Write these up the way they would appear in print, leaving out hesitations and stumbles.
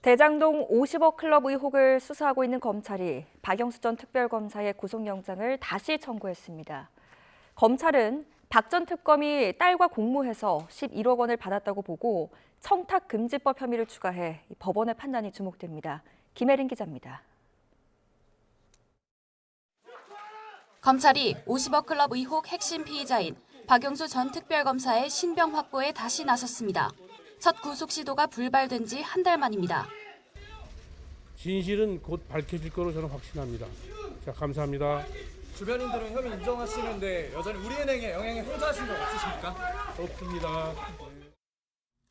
대장동 50억 클럽 의혹을 수사하고 있는 검찰이 박영수 전 특별검사의 구속영장을 다시 청구했습니다. 검찰은 박 전 특검이 딸과 공모해서 11억 원을 받았다고 보고 청탁금지법 혐의를 추가해 법원의 판단이 주목됩니다. 김혜린 기자입니다. 검찰이 50억 클럽 의혹 핵심 피의자인 박영수 전 특별검사의 신병 확보에 다시 나섰습니다. 첫 구속 시도가 불발된 지 한 달 만입니다. 진실은 곧 밝혀질 거로 저는 확신합니다. 자, 감사합니다. 주변인들은 혐의 인정하시는데 여전히 우리은행에 영향에 혼자하신 적 없으십니까? 없습니다.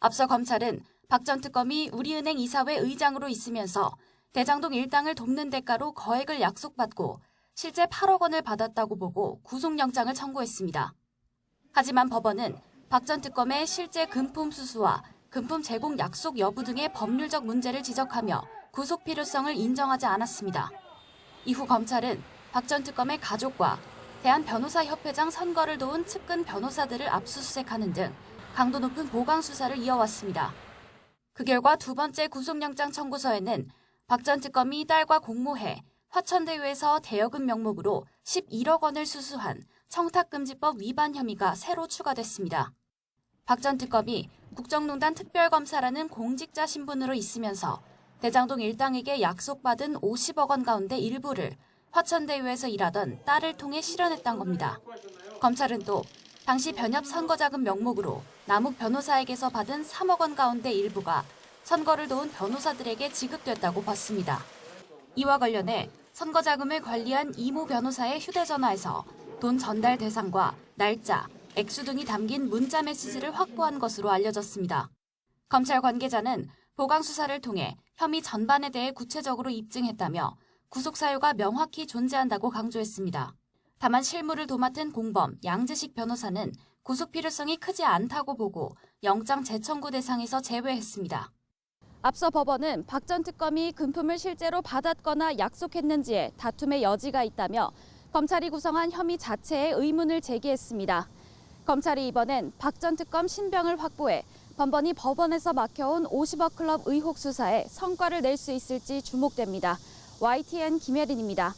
앞서 검찰은 박 전 특검이 우리은행 이사회 의장으로 있으면서 대장동 일당을 돕는 대가로 거액을 약속받고 실제 8억 원을 받았다고 보고 구속영장을 청구했습니다. 하지만 법원은 박 전 특검의 실제 금품 수수와 금품 제공 약속 여부 등의 법률적 문제를 지적하며 구속 필요성을 인정하지 않았습니다. 이후 검찰은 박 전 특검의 가족과 대한변호사협회장 선거를 도운 측근 변호사들을 압수수색하는 등 강도 높은 보강 수사를 이어왔습니다. 그 결과 두 번째 구속영장 청구서에는 박 전 특검이 딸과 공모해 화천대유에서 대여금 명목으로 11억 원을 수수한 청탁금지법 위반 혐의가 새로 추가됐습니다. 박 전 특검이 국정농단 특별검사라는 공직자 신분으로 있으면서 대장동 일당에게 약속받은 50억 원 가운데 일부를 화천대유에서 일하던 딸을 통해 실현했던 겁니다. 검찰은 또 당시 변협 선거자금 명목으로 남욱 변호사에게서 받은 3억 원 가운데 일부가 선거를 도운 변호사들에게 지급됐다고 봤습니다. 이와 관련해 선거자금을 관리한 이모 변호사의 휴대전화에서 돈 전달 대상과 날짜, 액수 등이 담긴 문자 메시지를 확보한 것으로 알려졌습니다. 검찰 관계자는 보강 수사를 통해 혐의 전반에 대해 구체적으로 입증했다며 구속 사유가 명확히 존재한다고 강조했습니다. 다만 실무를 도맡은 공범 양재식 변호사는 구속 필요성이 크지 않다고 보고 영장 재청구 대상에서 제외했습니다. 앞서 법원은 박 전 특검이 금품을 실제로 받았거나 약속했는지에 다툼의 여지가 있다며 검찰이 구성한 혐의 자체에 의문을 제기했습니다. 검찰이 이번엔 박 전 특검 신병을 확보해 번번이 법원에서 막혀온 50억 클럽 의혹 수사에 성과를 낼 수 있을지 주목됩니다. YTN 김혜린입니다.